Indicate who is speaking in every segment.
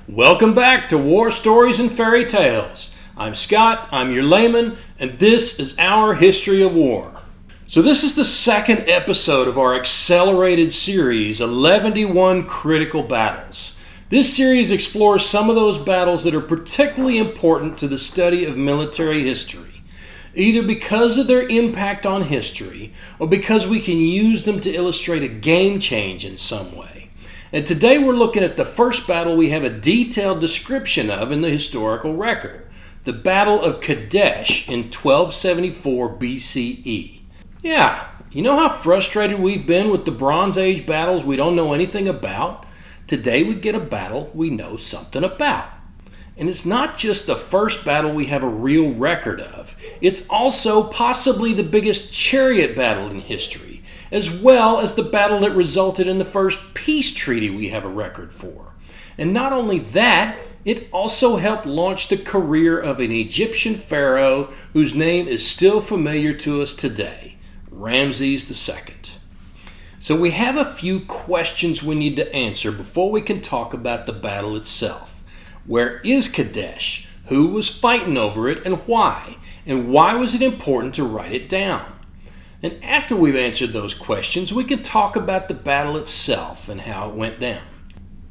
Speaker 1: Welcome back to War Stories and Fairy Tales. I'm Scott, I'm your layman, and this is our history of war. So this is the second episode of our accelerated series, 11 Critical Battles. This series explores some of those battles that are particularly important to the study of military history, either because of their impact on history or because we can use them to illustrate a game change in some way. And today we're looking at the first battle we have a detailed description of in the historical record, the Battle of Kadesh in 1274 BCE. Yeah, you know how frustrated we've been with the Bronze Age battles we don't know anything about? Today we get a battle we know something about. And it's not just the first battle we have a real record of. It's also possibly the biggest chariot battle in history, as well as the battle that resulted in the first peace treaty we have a record for. And not only that, it also helped launch the career of an Egyptian pharaoh whose name is still familiar to us today, Ramses II. So we have a few questions we need to answer before we can talk about the battle itself. Where is Kadesh? Who was fighting over it and why? And why was it important to write it down? And after we've answered those questions, we can talk about the battle itself and how it went down.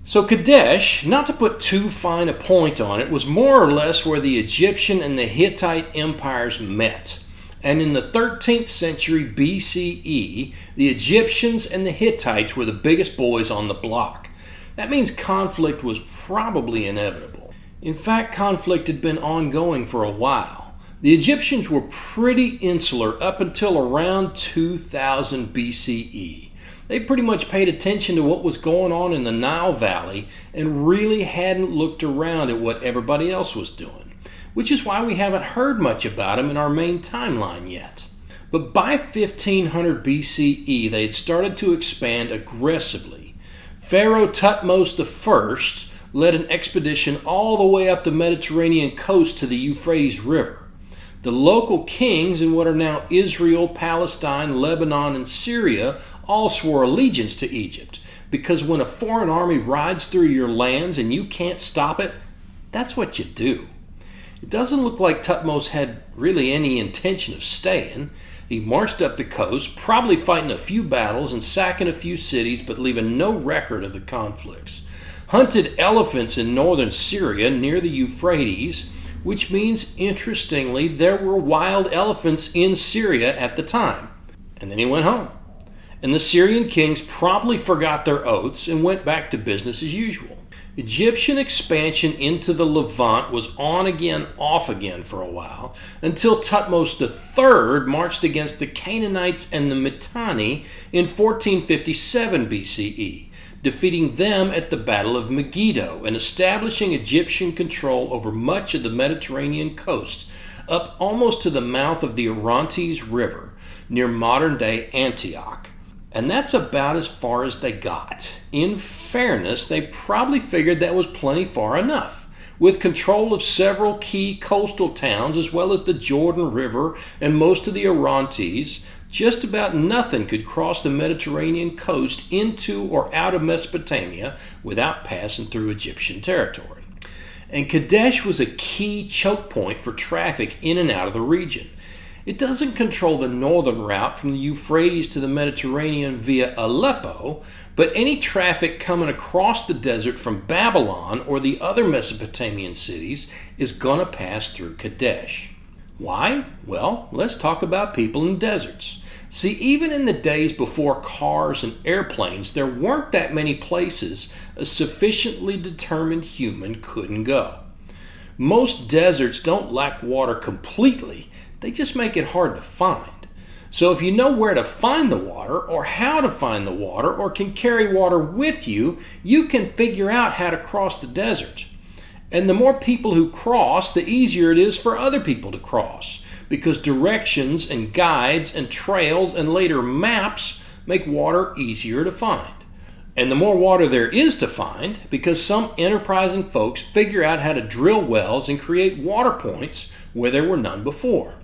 Speaker 1: So Kadesh, not to put too fine a point on it, was more or less where the Egyptian and the Hittite empires met. And in the 13th century BCE, the Egyptians and the Hittites were the biggest boys on the block. That means conflict was probably inevitable. In fact, conflict had been ongoing for a while. The Egyptians were pretty insular up until around 2000 BCE. They pretty much paid attention to what was going on in the Nile Valley and really hadn't looked around at what everybody else was doing, which is why we haven't heard much about them in our main timeline yet. But by 1500 BCE, they had started to expand aggressively. Pharaoh Thutmose I led an expedition all the way up the Mediterranean coast to the Euphrates River. The local kings in what are now Israel, Palestine, Lebanon, and Syria all swore allegiance to Egypt, because when a foreign army rides through your lands and you can't stop it, that's what you do. It doesn't look like Thutmose had really any intention of staying. He marched up the coast, probably fighting a few battles and sacking a few cities, but leaving no record of the conflicts. Hunted elephants in northern Syria near the Euphrates, which means, interestingly, there were wild elephants in Syria at the time. And then he went home. And the Syrian kings promptly forgot their oaths and went back to business as usual. Egyptian expansion into the Levant was on again, off again for a while, until Thutmose III marched against the Canaanites and the Mitanni in 1457 BCE, defeating them at the Battle of Megiddo and establishing Egyptian control over much of the Mediterranean coast, up almost to the mouth of the Orontes River, near modern-day Antioch. And that's about as far as they got. In fairness, they probably figured that was plenty far enough. With control of several key coastal towns as well as the Jordan River and most of the Orontes, just about nothing could cross the Mediterranean coast into or out of Mesopotamia without passing through Egyptian territory. And Kadesh was a key choke point for traffic in and out of the region. It doesn't control the northern route from the Euphrates to the Mediterranean via Aleppo, but any traffic coming across the desert from Babylon or the other Mesopotamian cities is going to pass through Kadesh. Why? Well, let's talk about people in deserts. See, even in the days before cars and airplanes, there weren't that many places a sufficiently determined human couldn't go. Most deserts don't lack water completely. They just make it hard to find. So if you know where to find the water, or how to find the water, or can carry water with you, you can figure out how to cross the desert. And the more people who cross, the easier it is for other people to cross, because directions and guides and trails and later maps make water easier to find. And the more water there is to find, because some enterprising folks figure out how to drill wells and create water points where there were none before.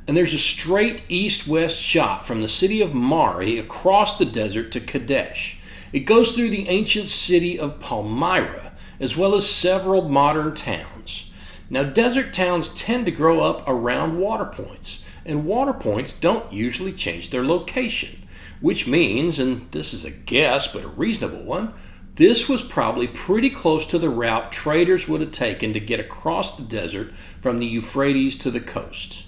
Speaker 1: And there's a straight east-west shot from the city of Mari across the desert to Kadesh. It goes through the ancient city of Palmyra as well as several modern towns. Now, desert towns tend to grow up around water points, and water points don't usually change their location, which means, and this is a guess but a reasonable one, this was probably pretty close to the route traders would have taken to get across the desert from the Euphrates to the coast.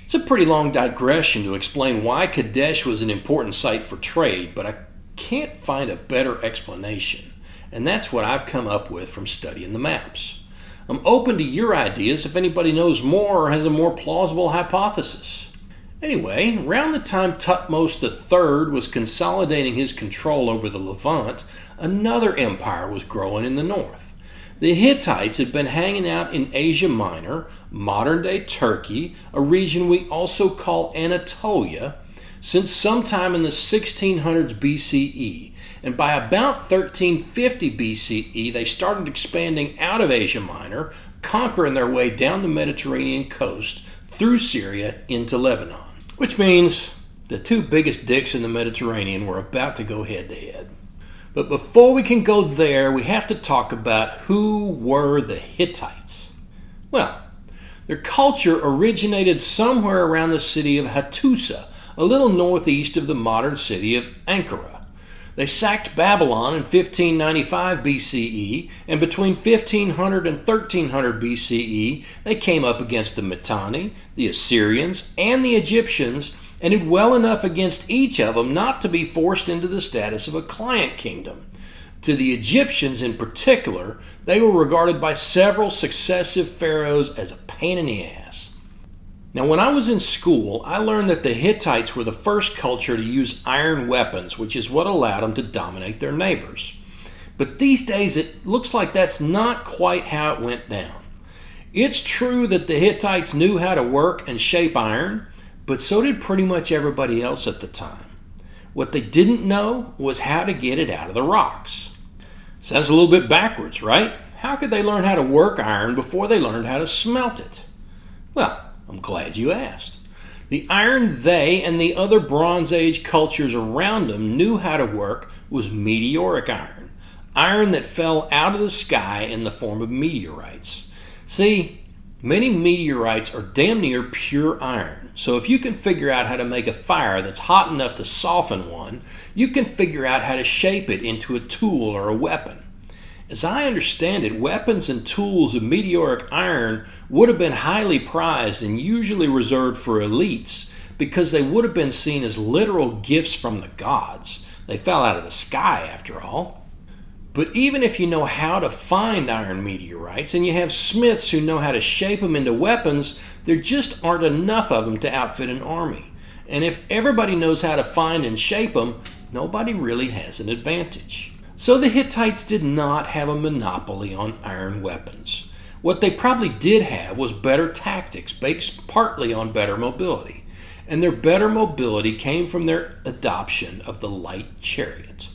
Speaker 1: It's a pretty long digression to explain why Kadesh was an important site for trade, but I can't find a better explanation, and that's what I've come up with from studying the maps. I'm open to your ideas if anybody knows more or has a more plausible hypothesis. Anyway, around the time Thutmose III was consolidating his control over the Levant, another empire was growing in the north. The Hittites had been hanging out in Asia Minor, modern-day Turkey, a region we also call Anatolia, since sometime in the 1600s BCE. And by about 1350 BCE, they started expanding out of Asia Minor, conquering their way down the Mediterranean coast through Syria into Lebanon. Which means the two biggest dicks in the Mediterranean were about to go head-to-head. But before we can go there, we have to talk about who were the Hittites. Well, their culture originated somewhere around the city of Hattusa, a little northeast of the modern city of Ankara. They sacked Babylon in 1595 BCE, and between 1500 and 1300 BCE, they came up against the Mitanni, the Assyrians, and the Egyptians, and did well enough against each of them not to be forced into the status of a client kingdom. To the Egyptians in particular, they were regarded by several successive pharaohs as a pain in the ass. Now, when I was in school, I learned that the Hittites were the first culture to use iron weapons, which is what allowed them to dominate their neighbors. But these days, it looks like that's not quite how it went down. It's true that the Hittites knew how to work and shape iron, but so did pretty much everybody else at the time. What they didn't know was how to get it out of the rocks. Sounds a little bit backwards, right? How could they learn how to work iron before they learned how to smelt it? Well, I'm glad you asked. The iron they and the other Bronze Age cultures around them knew how to work was meteoric iron, iron that fell out of the sky in the form of meteorites. See, many meteorites are damn near pure iron, so if you can figure out how to make a fire that's hot enough to soften one, you can figure out how to shape it into a tool or a weapon. As I understand it, weapons and tools of meteoric iron would have been highly prized and usually reserved for elites because they would have been seen as literal gifts from the gods. They fell out of the sky, after all. But even if you know how to find iron meteorites and you have smiths who know how to shape them into weapons, there just aren't enough of them to outfit an army. And if everybody knows how to find and shape them, nobody really has an advantage. So the Hittites did not have a monopoly on iron weapons. What they probably did have was better tactics based partly on better mobility. And their better mobility came from their adoption of the light chariot.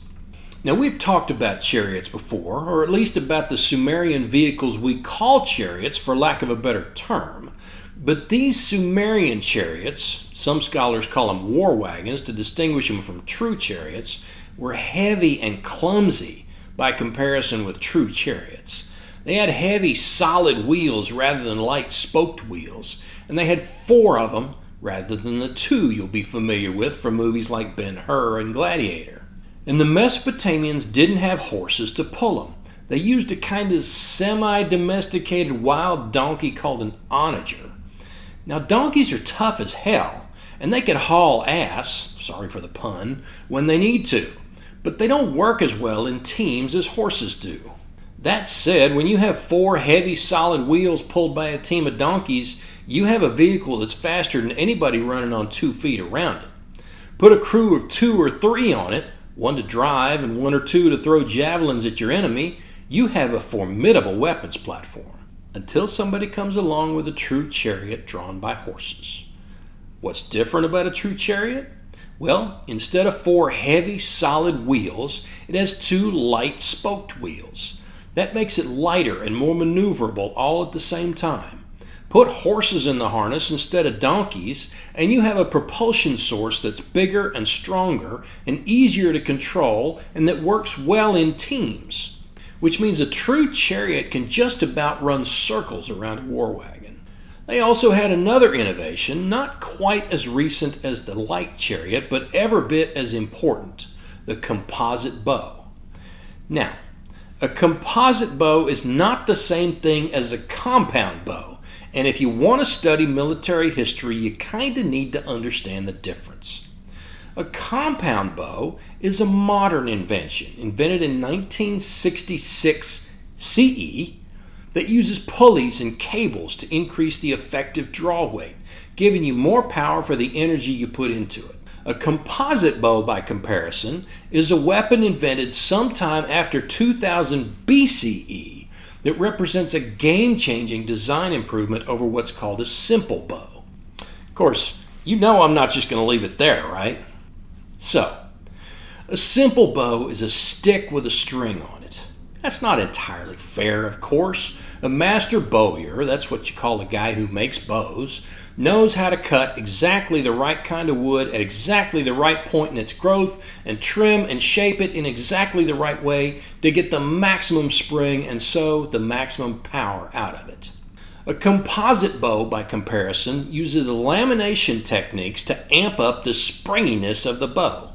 Speaker 1: Now, we've talked about chariots before, or at least about the Sumerian vehicles we call chariots for lack of a better term. But these Sumerian chariots, some scholars call them war wagons to distinguish them from true chariots, were heavy and clumsy by comparison with true chariots. They had heavy, solid wheels rather than light spoked wheels, and they had 4 of them rather than the 2 you'll be familiar with from movies like Ben-Hur and Gladiator. And the Mesopotamians didn't have horses to pull them. They used a kind of semi-domesticated wild donkey called an onager. Now, donkeys are tough as hell, and they can haul ass, sorry for the pun, when they need to. But they don't work as well in teams as horses do. That said, when you have 4 heavy solid wheels pulled by a team of donkeys, you have a vehicle that's faster than anybody running on 2 feet around it. Put a crew of 2 or 3 on it, 1 to drive and 1 or 2 to throw javelins at your enemy, you have a formidable weapons platform. Until somebody comes along with a true chariot drawn by horses. What's different about a true chariot? Well, instead of 4 heavy, solid wheels, it has 2 light, spoked wheels. That makes it lighter and more maneuverable all at the same time. Put horses in the harness instead of donkeys, and you have a propulsion source that's bigger and stronger and easier to control and that works well in teams. which means a true chariot can just about run circles around a war wagon. They also had another innovation, not quite as recent as the light chariot, but every bit as important: the composite bow. Now, a composite bow is not the same thing as a compound bow, and if you want to study military history, you kind of need to understand the difference. A compound bow is a modern invention, invented in 1966 CE, that uses pulleys and cables to increase the effective draw weight, giving you more power for the energy you put into it. A composite bow, by comparison, is a weapon invented sometime after 2000 BCE that represents a game-changing design improvement over what's called a simple bow. Of course, you know I'm not just going to leave it there, right? So, a simple bow is a stick with a string on it. That's not entirely fair, of course. A master bowyer, that's what you call a guy who makes bows, knows how to cut exactly the right kind of wood at exactly the right point in its growth and trim and shape it in exactly the right way to get the maximum spring and so the maximum power out of it. A composite bow, by comparison, uses lamination techniques to amp up the springiness of the bow.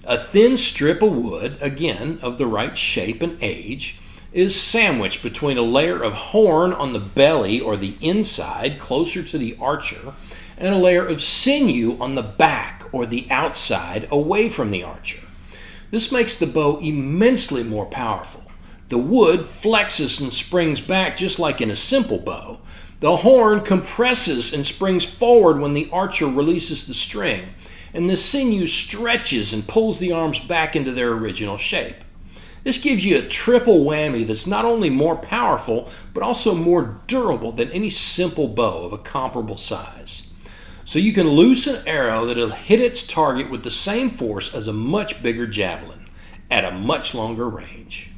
Speaker 1: A thin strip of wood, again of the right shape and age, is sandwiched between a layer of horn on the belly or the inside closer to the archer and a layer of sinew on the back or the outside away from the archer. This makes the bow immensely more powerful. The wood flexes and springs back just like in a simple bow. The horn compresses and springs forward when the archer releases the string, and the sinew stretches and pulls the arms back into their original shape. This gives you a triple whammy that's not only more powerful, but also more durable than any simple bow of a comparable size. So you can loose an arrow that'll hit its target with the same force as a much bigger javelin, at a much longer range.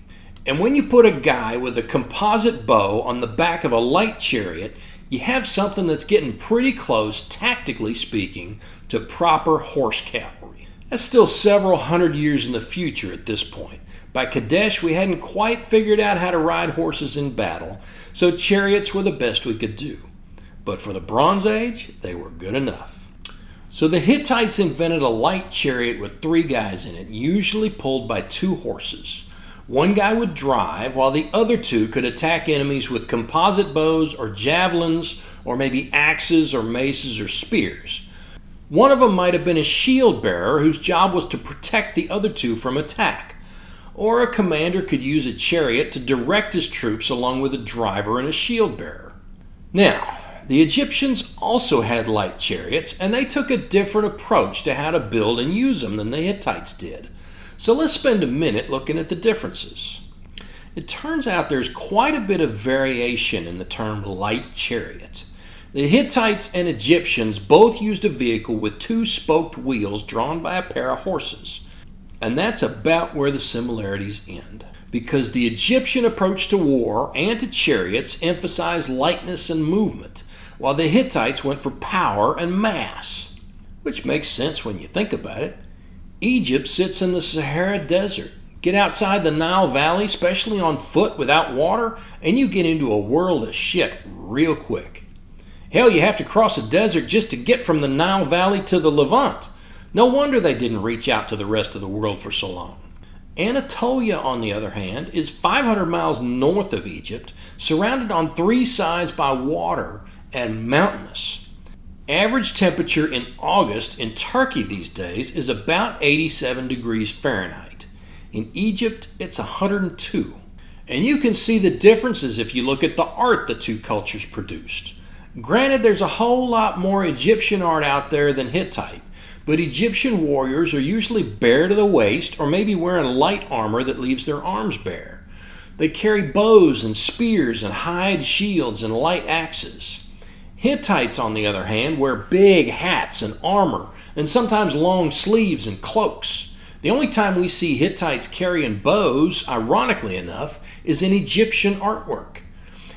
Speaker 1: And when you put a guy with a composite bow on the back of a light chariot, you have something that's getting pretty close, tactically speaking, to proper horse cavalry. That's still several hundred years in the future at this point. By Kadesh, we hadn't quite figured out how to ride horses in battle, so chariots were the best we could do. But for the Bronze Age, they were good enough. So the Hittites invented a light chariot with 3 guys in it, usually pulled by 2 horses. One guy would drive, while the other 2 could attack enemies with composite bows or javelins, or maybe axes or maces or spears. One of them might have been a shield bearer whose job was to protect the other 2 from attack. Or a commander could use a chariot to direct his troops along with a driver and a shield bearer. Now, the Egyptians also had light chariots, and they took a different approach to how to build and use them than the Hittites did. So let's spend a minute looking at the differences. It turns out there's quite a bit of variation in the term light chariot. The Hittites and Egyptians both used a vehicle with 2 spoked wheels drawn by a pair of horses. And that's about where the similarities end, because the Egyptian approach to war and to chariots emphasized lightness and movement, while the Hittites went for power and mass. Which makes sense when you think about it. Egypt sits in the Sahara Desert. Get outside the Nile Valley, especially on foot without water, and you get into a world of shit real quick. Hell, you have to cross a desert just to get from the Nile Valley to the Levant. No wonder they didn't reach out to the rest of the world for so long. Anatolia, on the other hand, is 500 miles north of Egypt, surrounded on 3 sides by water and mountainous. Average temperature in August in Turkey these days is about 87 degrees Fahrenheit. In Egypt, it's 102. And you can see the differences if you look at the art the 2 cultures produced. Granted, there's a whole lot more Egyptian art out there than Hittite, but Egyptian warriors are usually bare to the waist or maybe wearing light armor that leaves their arms bare. They carry bows and spears and hide shields and light axes. Hittites, on the other hand, wear big hats and armor and sometimes long sleeves and cloaks. The only time we see Hittites carrying bows, ironically enough, is in Egyptian artwork.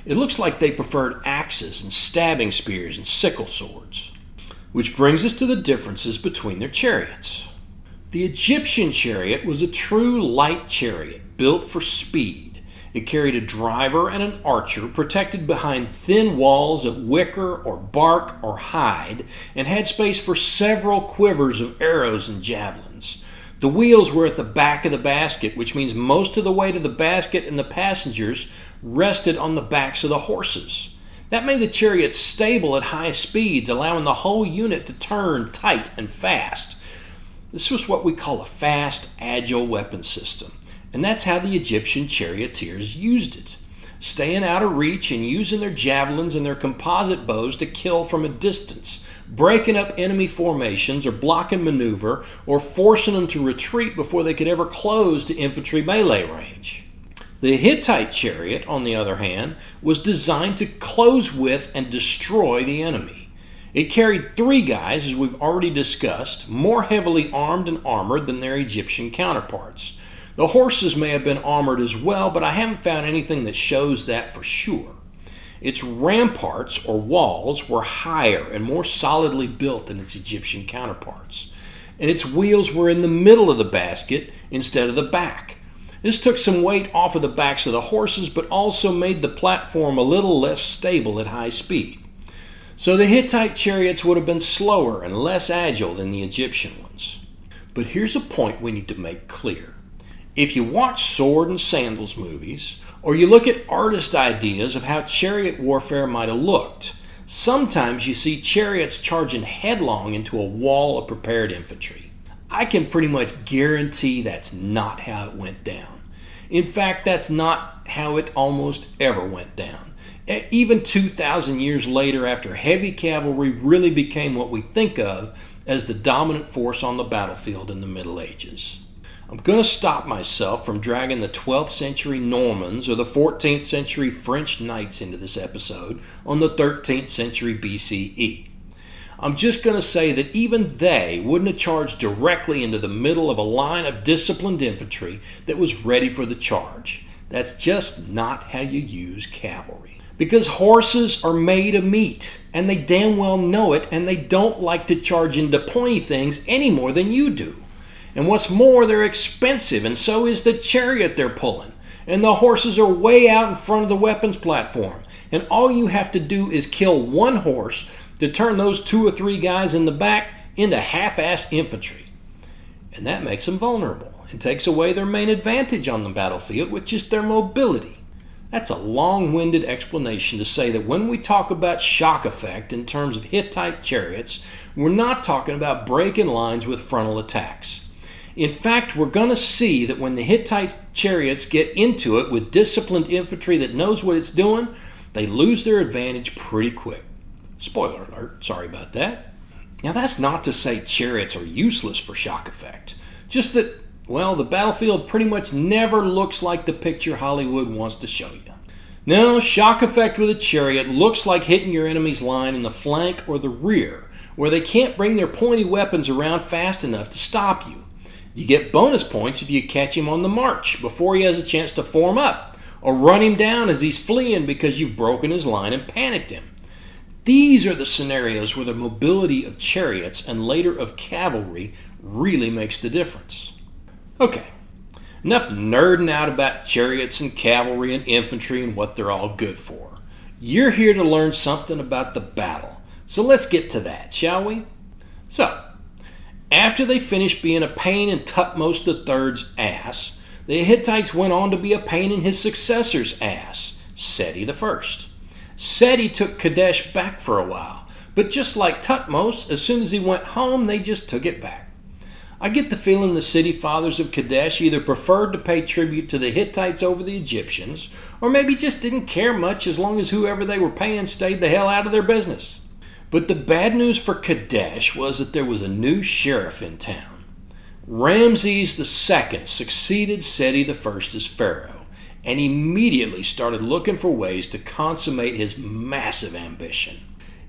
Speaker 1: It looks like they preferred axes and stabbing spears and sickle swords. Which brings us to the differences between their chariots. The Egyptian chariot was a true light chariot built for speed. It carried a driver and an archer protected behind thin walls of wicker or bark or hide, and had space for several quivers of arrows and javelins. The wheels were at the back of the basket, which means most of the weight of the basket and the passengers rested on the backs of the horses. That made the chariot stable at high speeds, allowing the whole unit to turn tight and fast. This was what we call a fast, agile weapon system, and that's how the Egyptian charioteers used it, staying out of reach and using their javelins and their composite bows to kill from a distance, breaking up enemy formations or blocking maneuver or forcing them to retreat before they could ever close to infantry melee range. The Hittite chariot, on the other hand, was designed to close with and destroy the enemy. It carried 3 guys, as we've already discussed, more heavily armed and armored than their Egyptian counterparts. The horses may have been armored as well, but I haven't found anything that shows that for sure. Its ramparts, or walls, were higher and more solidly built than its Egyptian counterparts, and its wheels were in the middle of the basket instead of the back. This took some weight off of the backs of the horses, but also made the platform a little less stable at high speed. So the Hittite chariots would have been slower and less agile than the Egyptian ones. But here's a point we need to make clear. If you watch sword and sandals movies, or you look at artist ideas of how chariot warfare might have looked, sometimes you see chariots charging headlong into a wall of prepared infantry. I can pretty much guarantee that's not how it went down. In fact, that's not how it almost ever went down. Even 2,000 years later, after heavy cavalry really became what we think of as the dominant force on the battlefield in the Middle Ages. I'm going to stop myself from dragging the 12th century Normans or the 14th century French knights into this episode on the 13th century BCE. I'm just going to say that even they wouldn't have charged directly into the middle of a line of disciplined infantry that was ready for the charge. That's just not how you use cavalry. Because horses are made of meat, and they damn well know it, and they don't like to charge into pointy things any more than you do. And what's more, they're expensive, and so is the chariot they're pulling. And the horses are way out in front of the weapons platform. And all you have to do is kill one horse to turn those 2 or 3 guys in the back into half-assed infantry. And that makes them vulnerable and takes away their main advantage on the battlefield, which is their mobility. That's a long-winded explanation to say that when we talk about shock effect in terms of Hittite chariots, we're not talking about breaking lines with frontal attacks. In fact, we're going to see that when the Hittite chariots get into it with disciplined infantry that knows what it's doing, they lose their advantage pretty quick. Spoiler alert, sorry about that. Now that's not to say chariots are useless for shock effect. Just that, well, the battlefield pretty much never looks like the picture Hollywood wants to show you. No, shock effect with a chariot looks like hitting your enemy's line in the flank or the rear, where they can't bring their pointy weapons around fast enough to stop you. You get bonus points if you catch him on the march before he has a chance to form up, or run him down as he's fleeing because you've broken his line and panicked him. These are the scenarios where the mobility of chariots and later of cavalry really makes the difference. Okay, enough nerding out about chariots and cavalry and infantry and what they're all good for. You're here to learn something about the battle, so let's get to that, shall we? So, after they finished being a pain in Thutmose III's ass, the Hittites went on to be a pain in his successor's ass, Seti I. Seti took Kadesh back for a while, but just like Thutmose, as soon as he went home, they just took it back. I get the feeling the city fathers of Kadesh either preferred to pay tribute to the Hittites over the Egyptians, or maybe just didn't care much as long as whoever they were paying stayed the hell out of their business. But the bad news for Kadesh was that there was a new sheriff in town. Ramses II succeeded Seti I as pharaoh, and immediately started looking for ways to consummate his massive ambition.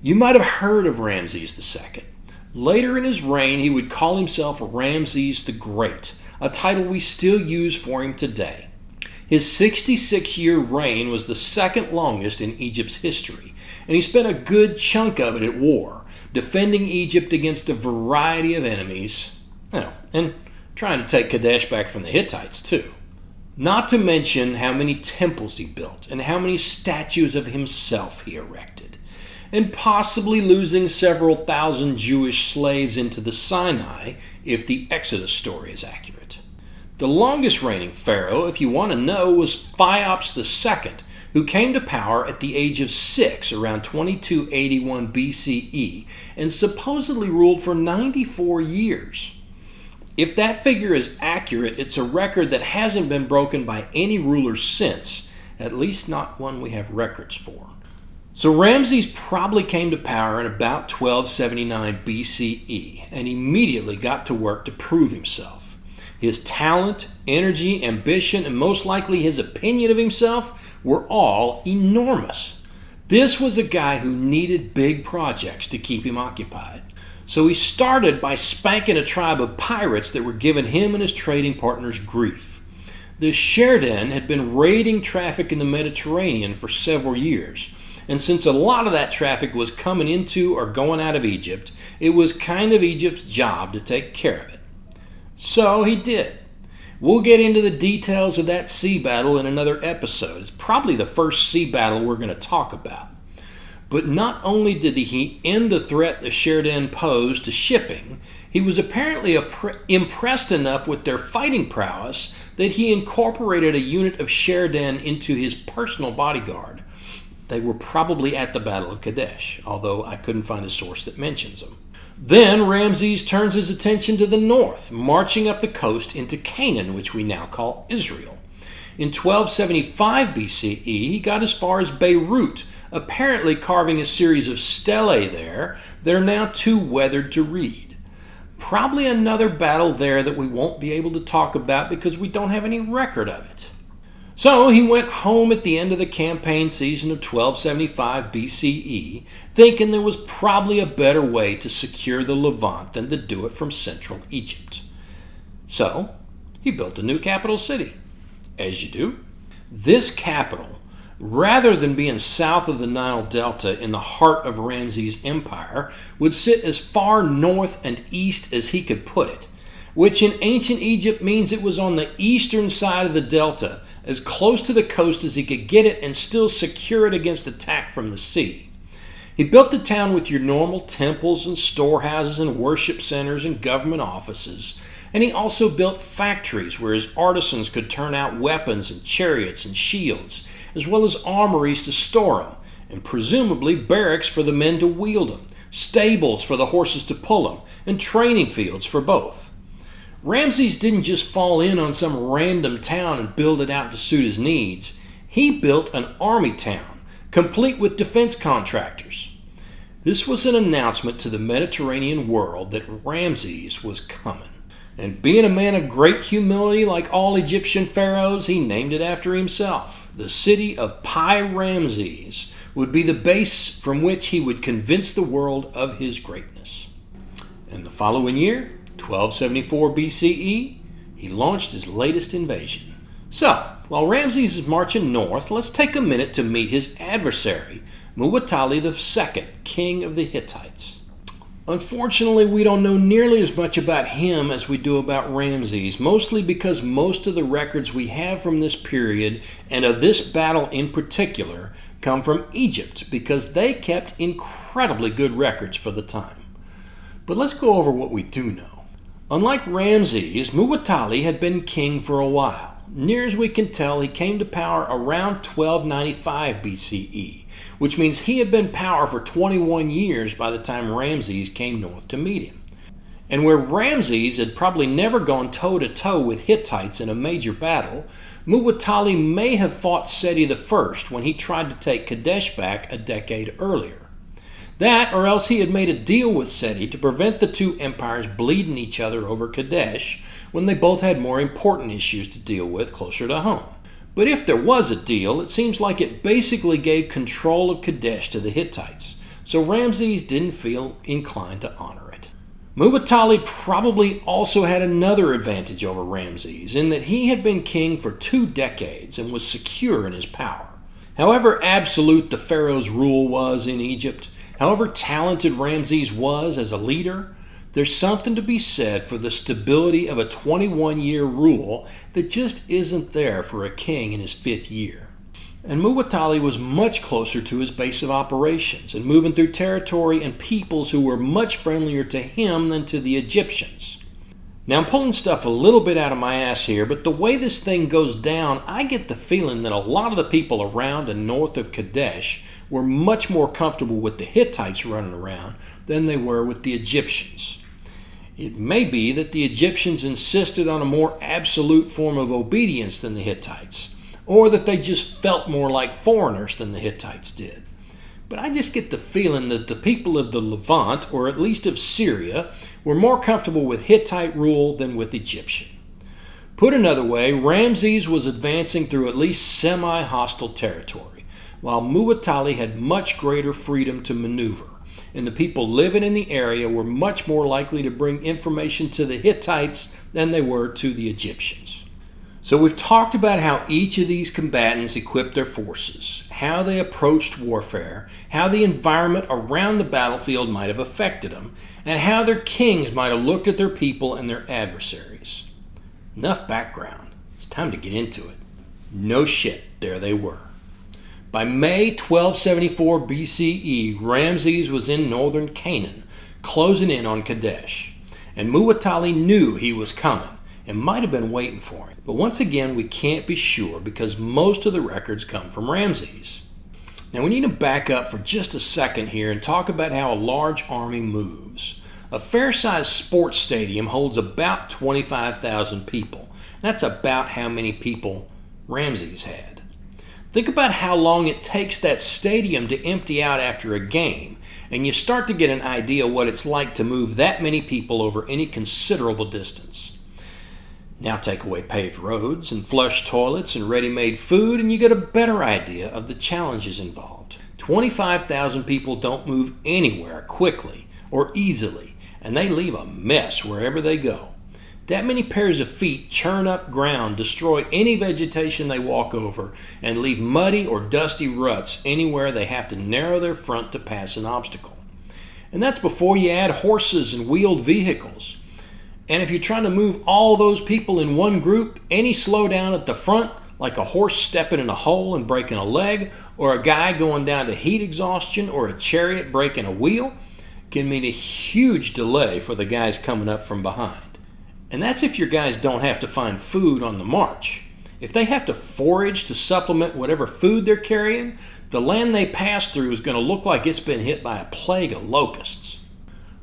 Speaker 1: You might have heard of Ramses II. Later in his reign, he would call himself Ramses the Great, a title we still use for him today. His 66-year reign was the second longest in Egypt's history, and he spent a good chunk of it at war, defending Egypt against a variety of enemies, and trying to take Kadesh back from the Hittites too. Not to mention how many temples he built and how many statues of himself he erected, and possibly losing several thousand Jewish slaves into the Sinai if the Exodus story is accurate. The longest reigning pharaoh, if you want to know, was Phaops II, who came to power at the age of 6 around 2281 BCE and supposedly ruled for 94 years. If that figure is accurate, it's a record that hasn't been broken by any ruler since, at least not one we have records for. So Ramses probably came to power in about 1279 BCE and immediately got to work to prove himself. His talent, energy, ambition, and most likely his opinion of himself were all enormous. This was a guy who needed big projects to keep him occupied. So he started by spanking a tribe of pirates that were giving him and his trading partners grief. The Chariot had been raiding traffic in the Mediterranean for several years, and since a lot of that traffic was coming into or going out of Egypt, it was kind of Egypt's job to take care of it. So he did. We'll get into the details of that sea battle in another episode. It's probably the first sea battle we're going to talk about. But not only did he end the threat the Chariot posed to shipping, he was apparently impressed enough with their fighting prowess that he incorporated a unit of Chariot into his personal bodyguard. They were probably at the Battle of Kadesh, although I couldn't find a source that mentions them. Then Ramses turns his attention to the north, marching up the coast into Canaan, which we now call Israel. In 1275 BCE, he got as far as Beirut, apparently carving a series of stelae there that are now too weathered to read. Probably another battle there that we won't be able to talk about because we don't have any record of it. So he went home at the end of the campaign season of 1275 BCE, thinking there was probably a better way to secure the Levant than to do it from central Egypt. So he built a new capital city, as you do. This capital, rather than being south of the Nile Delta in the heart of Ramses' empire, would sit as far north and east as he could put it, which in ancient Egypt means it was on the eastern side of the delta, as close to the coast as he could get it and still secure it against attack from the sea. He built the town with your normal temples and storehouses and worship centers and government offices, and he also built factories where his artisans could turn out weapons and chariots and shields, as well as armories to store them, and presumably barracks for the men to wield them, stables for the horses to pull them, and training fields for both. Ramses didn't just fall in on some random town and build it out to suit his needs. He built an army town, complete with defense contractors. This was an announcement to the Mediterranean world that Ramses was coming. And being a man of great humility like all Egyptian pharaohs, he named it after himself. The city of Pi Ramses would be the base from which he would convince the world of his greatness. And the following year, 1274 BCE, he launched his latest invasion. So, while Ramses is marching north, let's take a minute to meet his adversary, Muwatalli II, king of the Hittites. Unfortunately, we don't know nearly as much about him as we do about Ramses, mostly because most of the records we have from this period, and of this battle in particular, come from Egypt because they kept incredibly good records for the time. But let's go over what we do know. Unlike Ramses, Muwatalli had been king for a while. Near as we can tell, he came to power around 1295 BCE, which means he had been in power for 21 years by the time Ramses came north to meet him. And where Ramses had probably never gone toe-to-toe with Hittites in a major battle, Muwatalli may have fought Seti I when he tried to take Kadesh back a decade earlier. That, or else he had made a deal with Seti to prevent the two empires bleeding each other over Kadesh when they both had more important issues to deal with closer to home. But if there was a deal, it seems like it basically gave control of Kadesh to the Hittites, so Ramses didn't feel inclined to honor it. Muwatalli probably also had another advantage over Ramses in that he had been king for 2 decades and was secure in his power. However absolute the pharaoh's rule was in Egypt, however talented Ramses was as a leader, There's something to be said for the stability of a 21-year rule that just isn't there for a king in his 5th year. And Muwatalli was much closer to his base of operations and moving through territory and peoples who were much friendlier to him than to the Egyptians. Now I'm pulling stuff a little bit out of my ass here, but the way this thing goes down, I get the feeling that a lot of the people around and north of Kadesh were much more comfortable with the Hittites running around than they were with the Egyptians. It may be that the Egyptians insisted on a more absolute form of obedience than the Hittites, or that they just felt more like foreigners than the Hittites did. But I just get the feeling that the people of the Levant, or at least of Syria, were more comfortable with Hittite rule than with Egyptian. Put another way, Ramses was advancing through at least semi-hostile territory, while Muwatalli had much greater freedom to maneuver, and the people living in the area were much more likely to bring information to the Hittites than they were to the Egyptians. So we've talked about how each of these combatants equipped their forces, how they approached warfare, how the environment around the battlefield might have affected them, and how their kings might have looked at their people and their adversaries. Enough background. It's time to get into it. No shit, there they were. By May 1274 BCE, Ramses was in northern Canaan, closing in on Kadesh, and Muwatalli knew he was coming and might have been waiting for him. But once again, we can't be sure because most of the records come from Ramses. Now we need to back up for just a second here and talk about how a large army moves. A fair-sized sports stadium holds about 25,000 people. That's about how many people Ramses had. Think about how long it takes that stadium to empty out after a game, and you start to get an idea what it's like to move that many people over any considerable distance. Now take away paved roads and flush toilets and ready-made food, and you get a better idea of the challenges involved. 25,000 people don't move anywhere quickly or easily, and they leave a mess wherever they go. That many pairs of feet churn up ground, destroy any vegetation they walk over, and leave muddy or dusty ruts anywhere they have to narrow their front to pass an obstacle. And that's before you add horses and wheeled vehicles. And if you're trying to move all those people in one group, any slowdown at the front, like a horse stepping in a hole and breaking a leg, or a guy going down to heat exhaustion, or a chariot breaking a wheel, can mean a huge delay for the guys coming up from behind. And that's if your guys don't have to find food on the march. If they have to forage to supplement whatever food they're carrying, the land they pass through is going to look like it's been hit by a plague of locusts.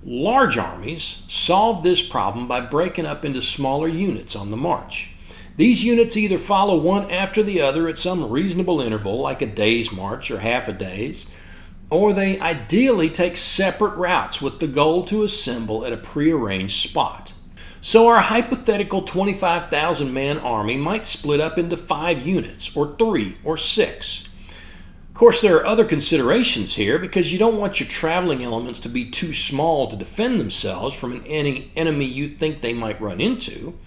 Speaker 1: Large armies solve this problem by breaking up into smaller units on the march. These units either follow one after the other at some reasonable interval, like a day's march or half a day's, or they ideally take separate routes with the goal to assemble at a prearranged spot. So our hypothetical 25,000 man army might split up into 5 units, or 3, or 6. Of course, there are other considerations here because you don't want your traveling elements to be too small to defend themselves from any enemy you think they might run into,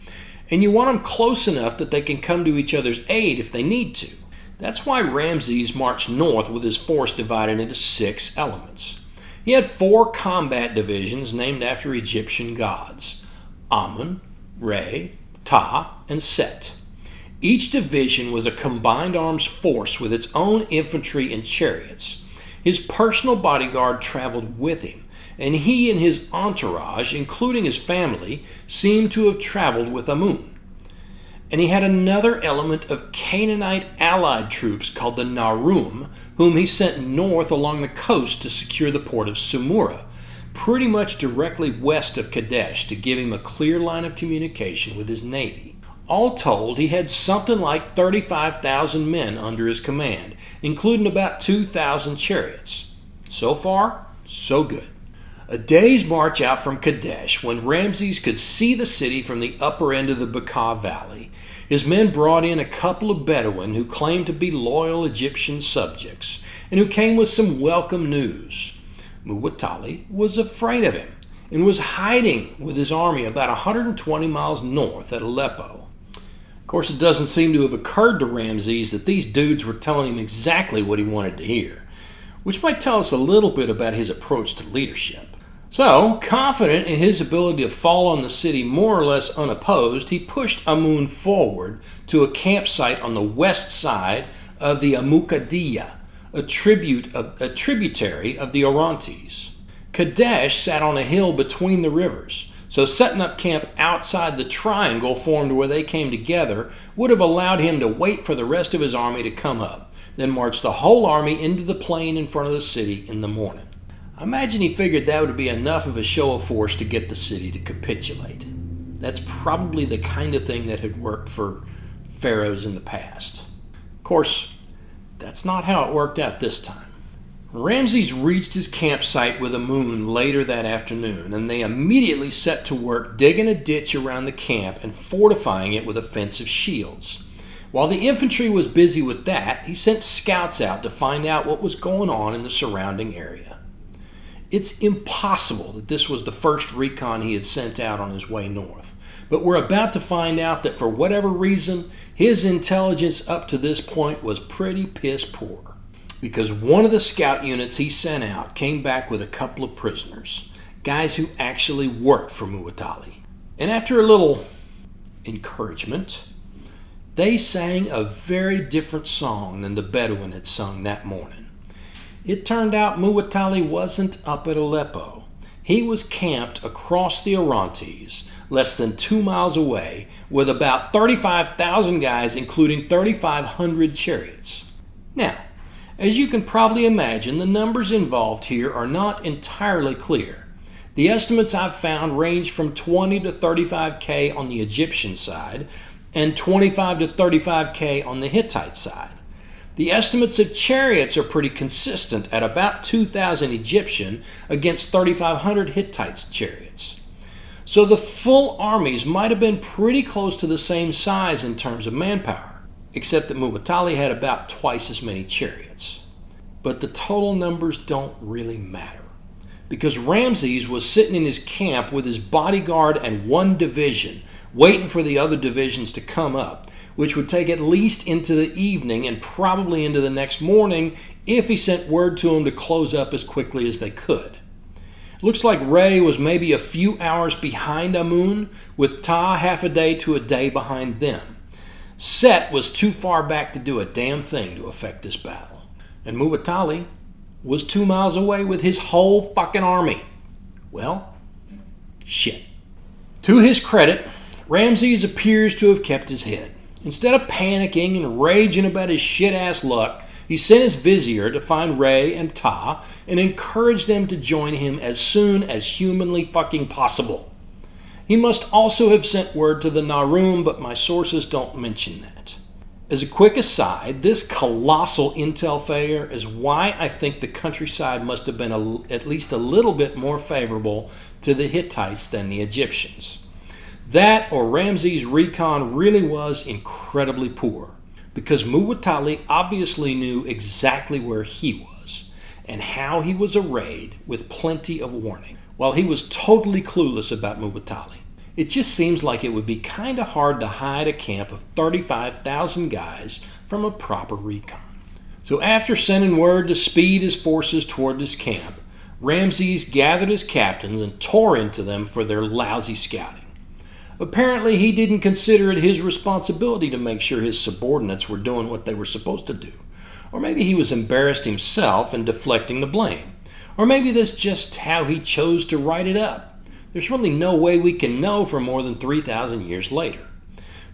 Speaker 1: and you want them close enough that they can come to each other's aid if they need to. That's why Ramses marched north with his force divided into 6 elements. He had 4 combat divisions named after Egyptian gods: Amun, Re, Ta, and Set. Each division was a combined arms force with its own infantry and chariots. His personal bodyguard traveled with him, and he and his entourage, including his family, seemed to have traveled with Amun. And he had another element of Canaanite allied troops called the Narum, whom he sent north along the coast to secure the port of Sumura, pretty much directly west of Kadesh, to give him a clear line of communication with his navy. All told, he had something like 35,000 men under his command, including about 2,000 chariots. So far, so good. A day's march out from Kadesh, when Ramses could see the city from the upper end of the Bekaa Valley, his men brought in a couple of Bedouin who claimed to be loyal Egyptian subjects, and who came with some welcome news. Muwatalli was afraid of him, and was hiding with his army about 120 miles north at Aleppo. Of course, it doesn't seem to have occurred to Ramses that these dudes were telling him exactly what he wanted to hear, which might tell us a little bit about his approach to leadership. So, confident in his ability to fall on the city more or less unopposed, he pushed Amun forward to a campsite on the west side of the Amukadiya, a tributary of the Orontes. Kadesh sat on a hill between the rivers, so setting up camp outside the triangle formed where they came together would have allowed him to wait for the rest of his army to come up, then march the whole army into the plain in front of the city in the morning. I imagine he figured that would be enough of a show of force to get the city to capitulate. That's probably the kind of thing that had worked for pharaohs in the past. Of course, that's not how it worked out this time. Ramses reached his campsite with Amun later that afternoon, and they immediately set to work digging a ditch around the camp and fortifying it with offensive shields. While the infantry was busy with that, he sent scouts out to find out what was going on in the surrounding area. It's impossible that this was the first recon he had sent out on his way north, but we're about to find out that for whatever reason, his intelligence up to this point was pretty piss poor, because one of the scout units he sent out came back with a couple of prisoners, guys who actually worked for Muwatalli. And after a little encouragement, they sang a very different song than the Bedouin had sung that morning. It turned out Muwatalli wasn't up at Aleppo. He was camped across the Orontes, less than 2 miles away, with about 35,000 guys, including 3,500 chariots. Now, as you can probably imagine, the numbers involved here are not entirely clear. The estimates I've found range from 20 to 35K on the Egyptian side and 25 to 35K on the Hittite side. The estimates of chariots are pretty consistent at about 2,000 Egyptian against 3,500 Hittite chariots. So the full armies might have been pretty close to the same size in terms of manpower, except that Muwatalli had about twice as many chariots. But the total numbers don't really matter, because Ramses was sitting in his camp with his bodyguard and one division, waiting for the other divisions to come up, which would take at least into the evening and probably into the next morning if he sent word to them to close up as quickly as they could. It looks like Ray was maybe a few hours behind Amun, with Ta half a day to a day behind them. Set was too far back to do a damn thing to affect this battle. And Muwatalli was 2 miles away with his whole fucking army. Well, shit. To his credit, Ramses appears to have kept his head. Instead of panicking and raging about his shit-ass luck, he sent his vizier to find Ray and Ta and encouraged them to join him as soon as humanly fucking possible. He must also have sent word to the Narum, but my sources don't mention that. As a quick aside, this colossal intel failure is why I think the countryside must have been at least a little bit more favorable to the Hittites than the Egyptians. That or Ramses' recon really was incredibly poor, because Muwatalli obviously knew exactly where he was and how he was arrayed with plenty of warning, while he was totally clueless about Muwatalli. It just seems like it would be kind of hard to hide a camp of 35,000 guys from a proper recon. So after sending word to speed his forces toward this camp, Ramses gathered his captains and tore into them for their lousy scouting. Apparently, he didn't consider it his responsibility to make sure his subordinates were doing what they were supposed to do. Or maybe he was embarrassed himself and deflecting the blame. Or maybe that's just how he chose to write it up. There's really no way we can know for more than 3,000 years later.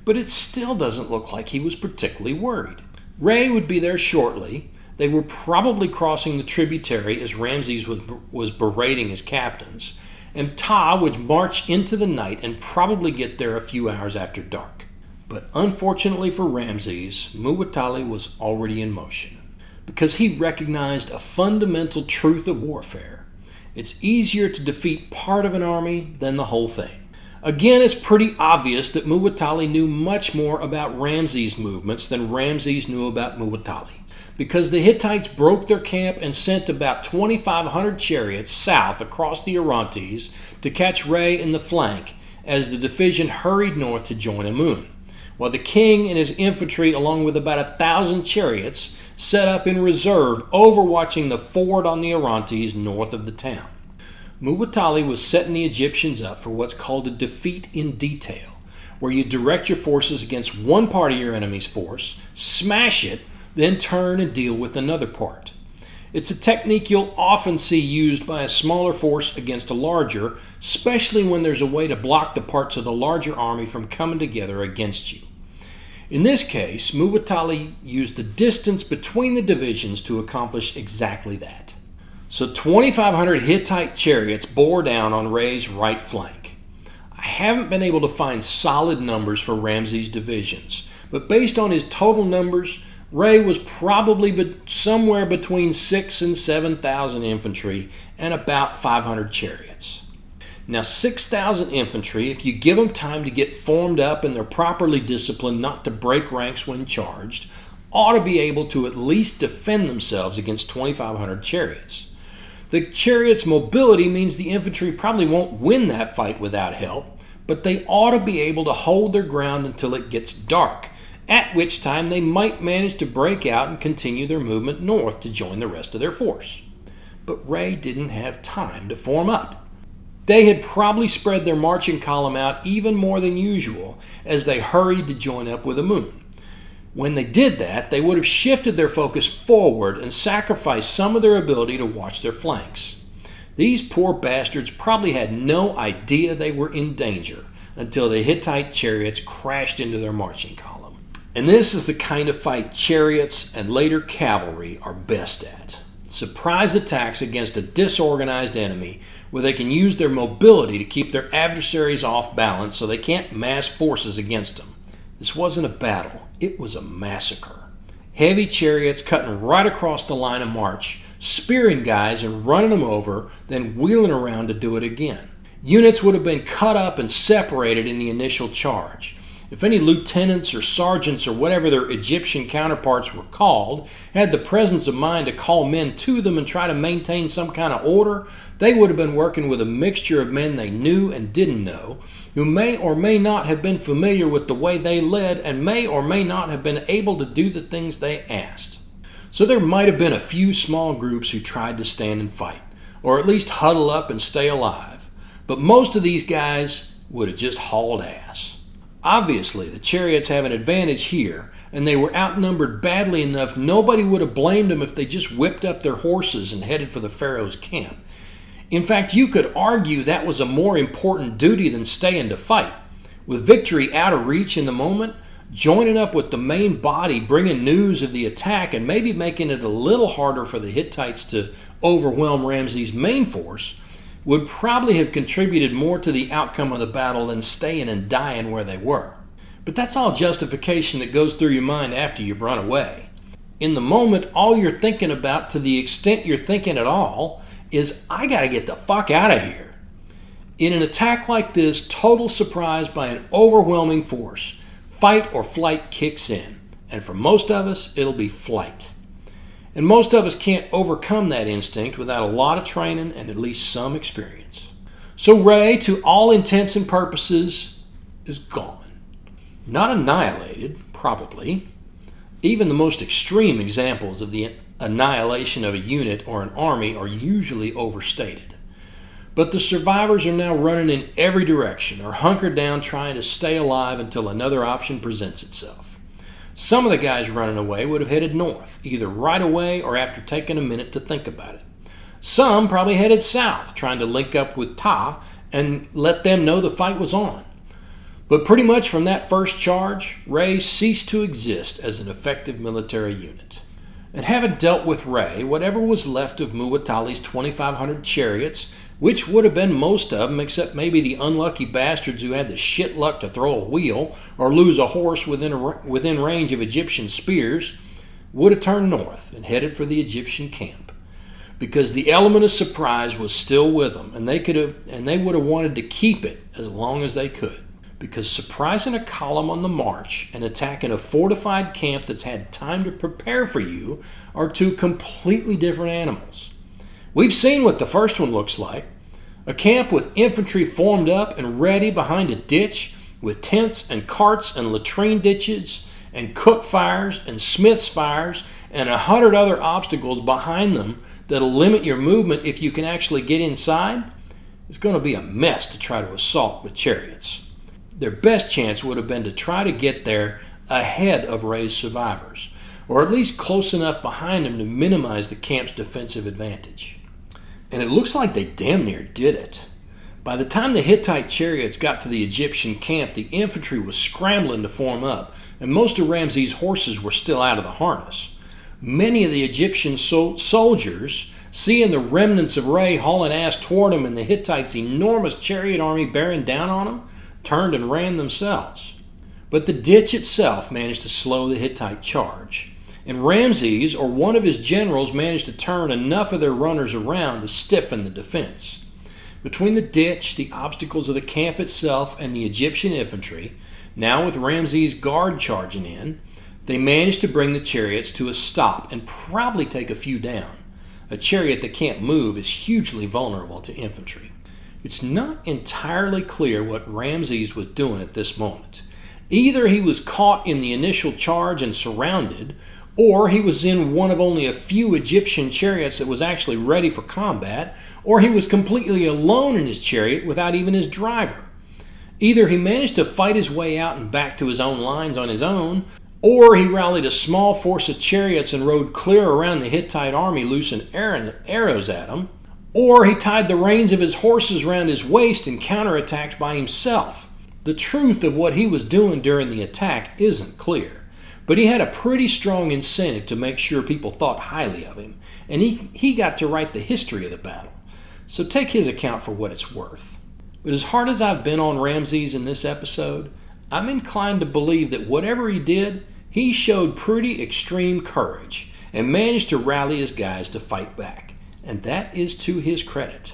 Speaker 1: But it still doesn't look like he was particularly worried. Ray would be there shortly. They were probably crossing the tributary as Ramses was berating his captains. And Ta would march into the night and probably get there a few hours after dark. But unfortunately for Ramses, Muwatalli was already in motion, because he recognized a fundamental truth of warfare. It's easier to defeat part of an army than the whole thing. Again, it's pretty obvious that Muwatalli knew much more about Ramses' movements than Ramses knew about Muwatalli, because the Hittites broke their camp and sent about 2,500 chariots south across the Orontes to catch Ray in the flank as the division hurried north to join Amun, while the king and his infantry, along with about 1,000 chariots, set up in reserve overwatching the ford on the Orontes north of the town. Muwatalli was setting the Egyptians up for what's called a defeat in detail, where you direct your forces against one part of your enemy's force, smash it, then turn and deal with another part. It's a technique you'll often see used by a smaller force against a larger, especially when there's a way to block the parts of the larger army from coming together against you. In this case, Muwatalli used the distance between the divisions to accomplish exactly that. So 2,500 Hittite chariots bore down on Re's right flank. I haven't been able to find solid numbers for Ramses' divisions, but based on his total numbers, Re was probably somewhere between 6,000 and 7,000 infantry and about 500 chariots. Now 6,000 infantry, if you give them time to get formed up and they're properly disciplined not to break ranks when charged, ought to be able to at least defend themselves against 2,500 chariots. The chariots' mobility means the infantry probably won't win that fight without help, but they ought to be able to hold their ground until it gets dark, at which time they might manage to break out and continue their movement north to join the rest of their force. But Re didn't have time to form up. They had probably spread their marching column out even more than usual as they hurried to join up with Amun. When they did that, they would have shifted their focus forward and sacrificed some of their ability to watch their flanks. These poor bastards probably had no idea they were in danger until the Hittite chariots crashed into their marching column. And this is the kind of fight chariots and later cavalry are best at. Surprise attacks against a disorganized enemy where they can use their mobility to keep their adversaries off balance so they can't mass forces against them. This wasn't a battle, it was a massacre. Heavy chariots cutting right across the line of march, spearing guys and running them over, then wheeling around to do it again. Units would have been cut up and separated in the initial charge. If any lieutenants or sergeants or whatever their Egyptian counterparts were called had the presence of mind to call men to them and try to maintain some kind of order, they would have been working with a mixture of men they knew and didn't know, who may or may not have been familiar with the way they led and may or may not have been able to do the things they asked. So there might have been a few small groups who tried to stand and fight, or at least huddle up and stay alive, but most of these guys would have just hauled ass. Obviously, the chariots have an advantage here, and they were outnumbered badly enough nobody would have blamed them if they just whipped up their horses and headed for the Pharaoh's camp. In fact, you could argue that was a more important duty than staying to fight. With victory out of reach in the moment, joining up with the main body, bringing news of the attack, and maybe making it a little harder for the Hittites to overwhelm Ramses' main force, would probably have contributed more to the outcome of the battle than staying and dying where they were. But that's all justification that goes through your mind after you've run away. In the moment, all you're thinking about, to the extent you're thinking at all, is, I gotta get the fuck out of here. In an attack like this, total surprise by an overwhelming force, fight or flight kicks in. And for most of us, it'll be flight. And most of us can't overcome that instinct without a lot of training and at least some experience. So Re, to all intents and purposes, is gone. Not annihilated, probably. Even the most extreme examples of the annihilation of a unit or an army are usually overstated. But the survivors are now running in every direction or hunkered down trying to stay alive until another option presents itself. Some of the guys running away would have headed north, either right away or after taking a minute to think about it. Some probably headed south, trying to link up with Ta and let them know the fight was on. But pretty much from that first charge, Re ceased to exist as an effective military unit. And having dealt with Re, whatever was left of Muwatalli's 2,500 chariots, which would have been most of them except maybe the unlucky bastards who had the shit luck to throw a wheel or lose a horse within range of Egyptian spears, would have turned north and headed for the Egyptian camp. Because the element of surprise was still with them, and they would have wanted to keep it as long as they could. Because surprising a column on the march and attacking a fortified camp that's had time to prepare for you are two completely different animals. We've seen what the first one looks like. A camp with infantry formed up and ready behind a ditch with tents and carts and latrine ditches and cook fires and smith's fires and 100 other obstacles behind them that'll limit your movement if you can actually get inside. It's going to be a mess to try to assault with chariots. Their best chance would have been to try to get there ahead of Ray's survivors, or at least close enough behind him to minimize the camp's defensive advantage. And it looks like they damn near did it. By the time the Hittite chariots got to the Egyptian camp, the infantry was scrambling to form up, and most of Ramses' horses were still out of the harness. Many of the Egyptian soldiers, seeing the remnants of Ray hauling ass toward them and the Hittites' enormous chariot army bearing down on them, turned and ran themselves. But the ditch itself managed to slow the Hittite charge, and Ramses or one of his generals managed to turn enough of their runners around to stiffen the defense. Between the ditch, the obstacles of the camp itself, and the Egyptian infantry, now with Ramses' guard charging in, they managed to bring the chariots to a stop and probably take a few down. A chariot that can't move is hugely vulnerable to infantry. It's not entirely clear what Ramses was doing at this moment. Either he was caught in the initial charge and surrounded, or he was in one of only a few Egyptian chariots that was actually ready for combat, or he was completely alone in his chariot without even his driver. Either he managed to fight his way out and back to his own lines on his own, or he rallied a small force of chariots and rode clear around the Hittite army loosing arrows at them, or he tied the reins of his horses around his waist and counterattacked by himself. The truth of what he was doing during the attack isn't clear. But he had a pretty strong incentive to make sure people thought highly of him, and he got to write the history of the battle. So take his account for what it's worth. But as hard as I've been on Ramses in this episode, I'm inclined to believe that whatever he did, he showed pretty extreme courage and managed to rally his guys to fight back. And that is to his credit.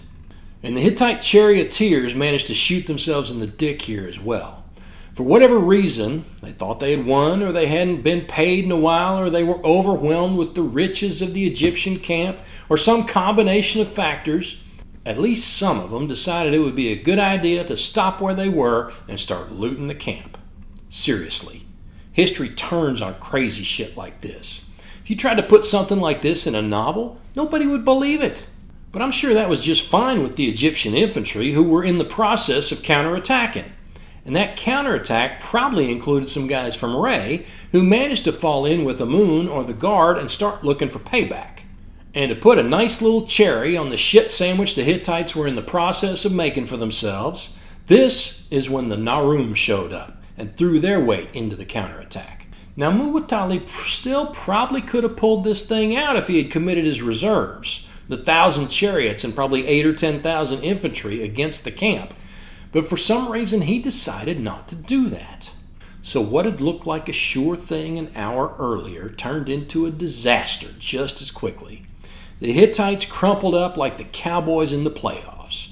Speaker 1: And the Hittite charioteers managed to shoot themselves in the dick here as well. For whatever reason, they thought they had won, or they hadn't been paid in a while, or they were overwhelmed with the riches of the Egyptian camp, or some combination of factors. At least some of them decided it would be a good idea to stop where they were and start looting the camp. Seriously, history turns on crazy shit like this. If you tried to put something like this in a novel, nobody would believe it. But I'm sure that was just fine with the Egyptian infantry, who were in the process of counterattacking. And that counterattack probably included some guys from Ray who managed to fall in with Amun or the guard and start looking for payback. And to put a nice little cherry on the shit sandwich the Hittites were in the process of making for themselves, this is when the Narum showed up and threw their weight into the counterattack. Now Muwatalli still probably could have pulled this thing out if he had committed his reserves, the 1,000 chariots and probably 8,000 or 10,000 infantry against the camp. But for some reason, he decided not to do that. So what had looked like a sure thing an hour earlier turned into a disaster just as quickly. The Hittites crumpled up like the Cowboys in the playoffs.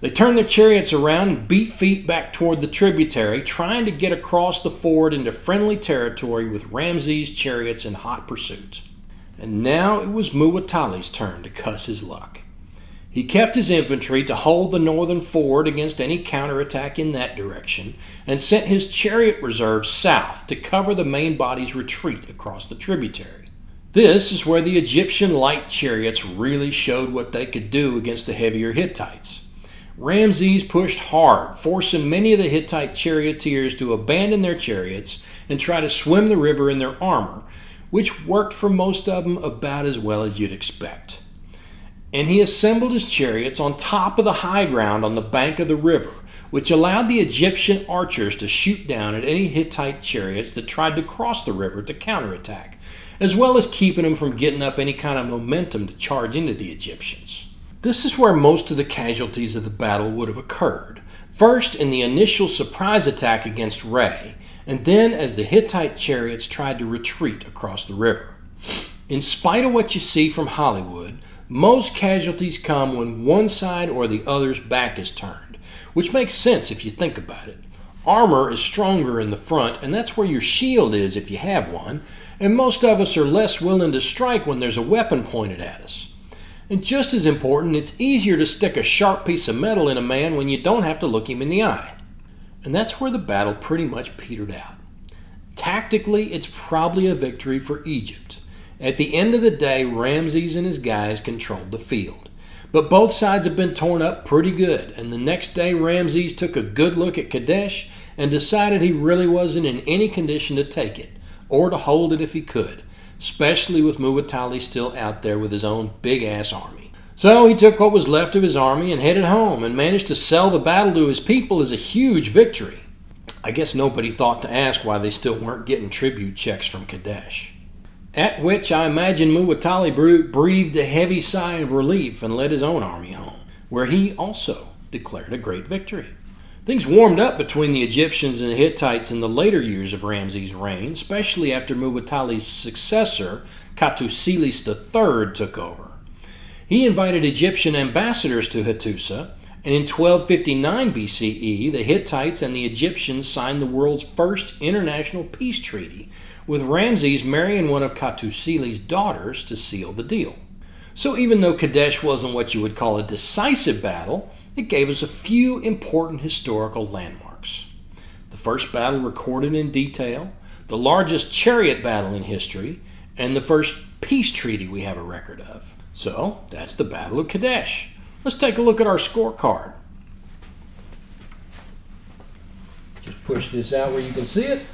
Speaker 1: They turned their chariots around and beat feet back toward the tributary, trying to get across the ford into friendly territory with Ramses' chariots in hot pursuit. And now it was Muwatalli's turn to cuss his luck. He kept his infantry to hold the northern ford against any counterattack in that direction, and sent his chariot reserves south to cover the main body's retreat across the tributary. This is where the Egyptian light chariots really showed what they could do against the heavier Hittites. Ramses pushed hard, forcing many of the Hittite charioteers to abandon their chariots and try to swim the river in their armor, which worked for most of them about as well as you'd expect. And he assembled his chariots on top of the high ground on the bank of the river, which allowed the Egyptian archers to shoot down at any Hittite chariots that tried to cross the river to counterattack, as well as keeping them from getting up any kind of momentum to charge into the Egyptians. This is where most of the casualties of the battle would have occurred. First in the initial surprise attack against Ray, and then as the Hittite chariots tried to retreat across the river. In spite of what you see from Hollywood, most casualties come when one side or the other's back is turned, which makes sense if you think about it. Armor is stronger in the front, and that's where your shield is if you have one, and most of us are less willing to strike when there's a weapon pointed at us. And just as important, it's easier to stick a sharp piece of metal in a man when you don't have to look him in the eye. And that's where the battle pretty much petered out. Tactically, it's probably a victory for Egypt. At the end of the day, Ramses and his guys controlled the field. But both sides have been torn up pretty good, and the next day Ramses took a good look at Kadesh and decided he really wasn't in any condition to take it, or to hold it if he could, especially with Muwatalli still out there with his own big-ass army. So he took what was left of his army and headed home, and managed to sell the battle to his people as a huge victory. I guess nobody thought to ask why they still weren't getting tribute checks from Kadesh. At which I imagine Muwatalli breathed a heavy sigh of relief and led his own army home, where he also declared a great victory. Things warmed up between the Egyptians and the Hittites in the later years of Ramses' reign, especially after Muwatalli's successor, Hattusilis III, took over. He invited Egyptian ambassadors to Hattusa, and in 1259 BCE, the Hittites and the Egyptians signed the world's first international peace treaty, with Ramses marrying one of Hattusilis' daughters to seal the deal. So even though Kadesh wasn't what you would call a decisive battle, it gave us a few important historical landmarks. The first battle recorded in detail, the largest chariot battle in history, and the first peace treaty we have a record of. So that's the Battle of Kadesh. Let's take a look at our scorecard. Just push this out where you can see it.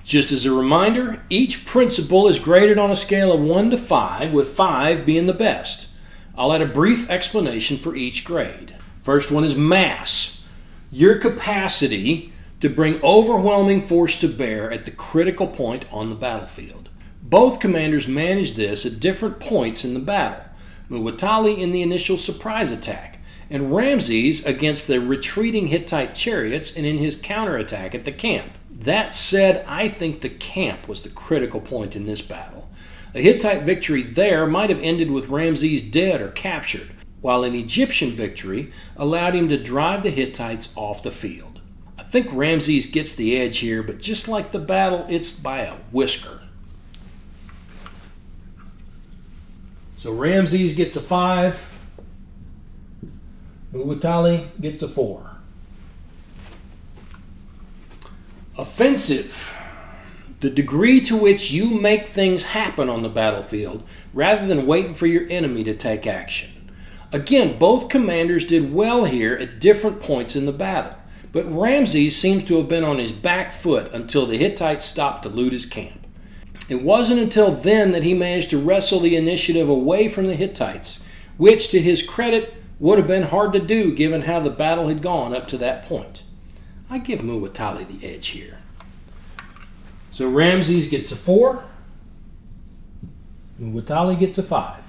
Speaker 1: Just as a reminder, each principle is graded on a scale of 1 to 5, with 5 being the best. I'll add a brief explanation for each grade. First one is mass, your capacity to bring overwhelming force to bear at the critical point on the battlefield. Both commanders managed this at different points in the battle. Muwatalli in the initial surprise attack, and Ramses against the retreating Hittite chariots and in his counterattack at the camp. That said, I think the camp was the critical point in this battle. A Hittite victory there might have ended with Ramses dead or captured, while an Egyptian victory allowed him to drive the Hittites off the field. I think Ramses gets the edge here, but just like the battle, it's by a whisker. So Ramses gets a 5, Muwatalli gets a 4. Offensive, the degree to which you make things happen on the battlefield rather than waiting for your enemy to take action. Again, both commanders did well here at different points in the battle, but Ramses seems to have been on his back foot until the Hittites stopped to loot his camp. It wasn't until then that he managed to wrestle the initiative away from the Hittites, which, to his credit, would have been hard to do given how the battle had gone up to that point. I give Muwatalli the edge here. So Ramses gets a 4. Muwatalli gets a 5.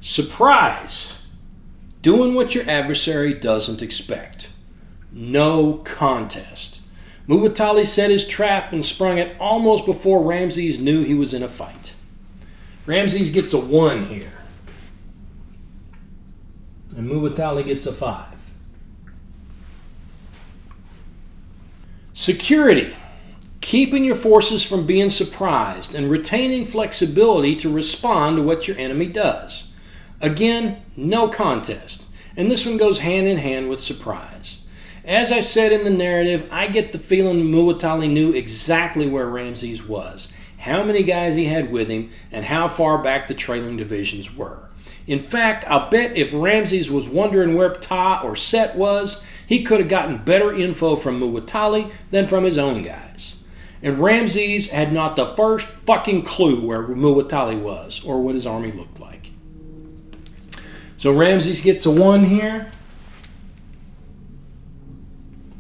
Speaker 1: Surprise! Doing what your adversary doesn't expect. No contest. Muwatalli set his trap and sprung it almost before Ramses knew he was in a fight. Ramses gets a 1 here. And Muwatalli gets a 5. Security, keeping your forces from being surprised and retaining flexibility to respond to what your enemy does. Again, no contest, and this one goes hand in hand with surprise. As I said in the narrative, I get the feeling Muwatalli knew exactly where Ramses was, how many guys he had with him, and how far back the trailing divisions were. In fact, I'll bet if Ramses was wondering where Ptah or Set was, he could have gotten better info from Muwatalli than from his own guys. And Ramses had not the first fucking clue where Muwatalli was or what his army looked like. So Ramses gets a 1 here,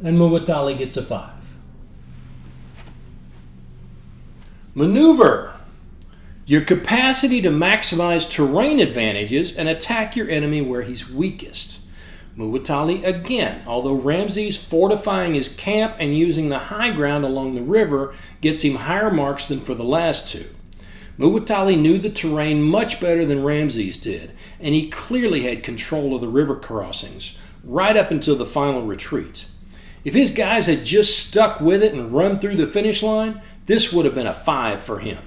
Speaker 1: and Muwatalli gets a 5. Maneuver. Your capacity to maximize terrain advantages and attack your enemy where he's weakest. Muwatalli again, although Ramses fortifying his camp and using the high ground along the river gets him higher marks than for the last two. Muwatalli knew the terrain much better than Ramses did, and he clearly had control of the river crossings, right up until the final retreat. If his guys had just stuck with it and run through the finish line, this would have been a 5 for him.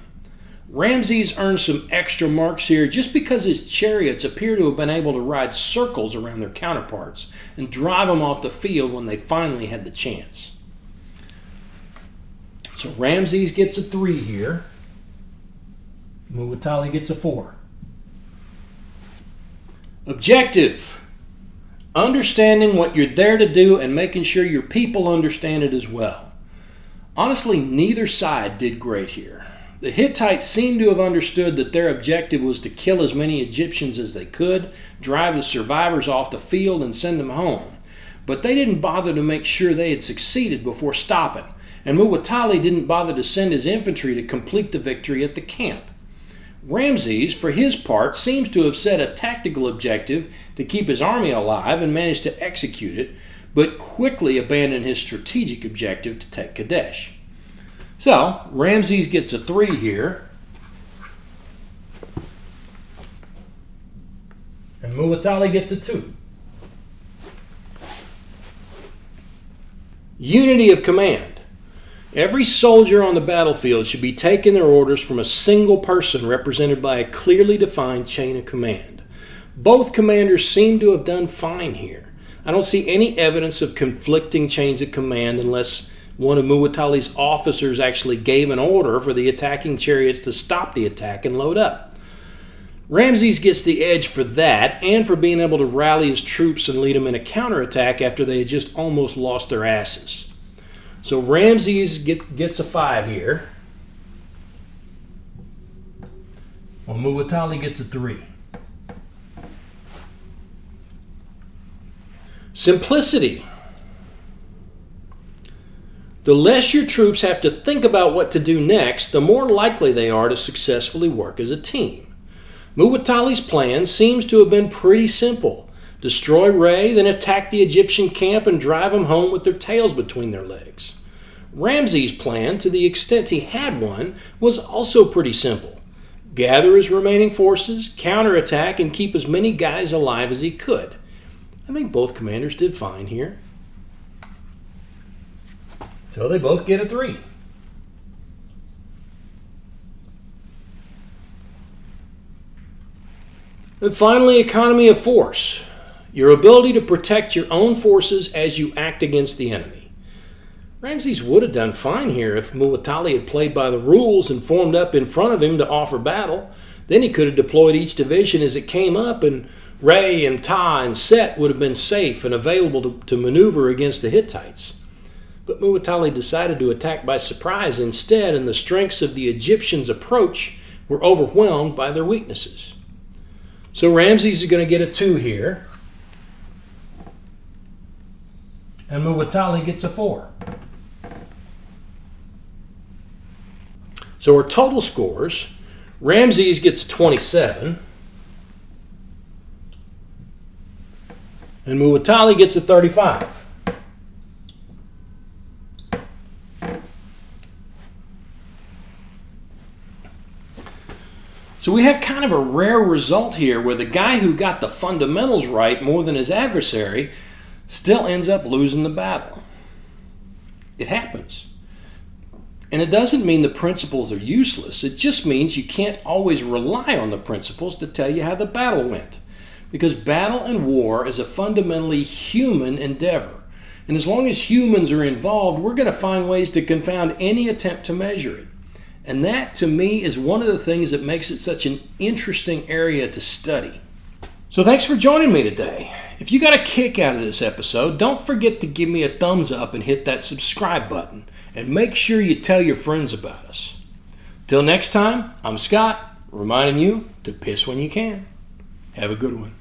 Speaker 1: Ramses earned some extra marks here just because his chariots appear to have been able to ride circles around their counterparts and drive them off the field when they finally had the chance. So Ramses gets a 3 here. Muwatalli gets a 4. Objective: understanding what you're there to do and making sure your people understand it as well. Honestly, neither side did great here. The Hittites seem to have understood that their objective was to kill as many Egyptians as they could, drive the survivors off the field, and send them home. But they didn't bother to make sure they had succeeded before stopping, and Muwatalli didn't bother to send his infantry to complete the victory at the camp. Ramses, for his part, seems to have set a tactical objective to keep his army alive and managed to execute it, but quickly abandoned his strategic objective to take Kadesh. So, Ramses gets a 3 here, and Muwatalli gets a 2. Unity of command. Every soldier on the battlefield should be taking their orders from a single person represented by a clearly defined chain of command. Both commanders seem to have done fine here. I don't see any evidence of conflicting chains of command unless one of Muwatalli's officers actually gave an order for the attacking chariots to stop the attack and load up. Ramses gets the edge for that and for being able to rally his troops and lead them in a counterattack after they had just almost lost their asses. So Ramses gets a 5 here, while Muwatalli gets a 3. Simplicity. The less your troops have to think about what to do next, the more likely they are to successfully work as a team. Muwatalli's plan seems to have been pretty simple. Destroy Ray, then attack the Egyptian camp and drive them home with their tails between their legs. Ramses' plan, to the extent he had one, was also pretty simple. Gather his remaining forces, counterattack, and keep as many guys alive as he could. I think both commanders did fine here. So they both get a 3. And finally, economy of force. Your ability to protect your own forces as you act against the enemy. Ramses would have done fine here if Muwatalli had played by the rules and formed up in front of him to offer battle. Then he could have deployed each division as it came up, and Ray and Ptah and Set would have been safe and available to maneuver against the Hittites. But Muwatalli decided to attack by surprise instead, and the strengths of the Egyptians' approach were overwhelmed by their weaknesses. So Ramses is going to get a 2 here, and Muwatalli gets a 4. So our total scores, Ramses gets a 27, and Muwatalli gets a 35. So we have kind of a rare result here where the guy who got the fundamentals right more than his adversary still ends up losing the battle. It happens. And it doesn't mean the principles are useless. It just means you can't always rely on the principles to tell you how the battle went. Because battle and war is a fundamentally human endeavor. And as long as humans are involved, we're going to find ways to confound any attempt to measure it. And that, to me, is one of the things that makes it such an interesting area to study. So thanks for joining me today. If you got a kick out of this episode, don't forget to give me a thumbs up and hit that subscribe button. And make sure you tell your friends about us. Till next time, I'm Scott, reminding you to piss when you can. Have a good one.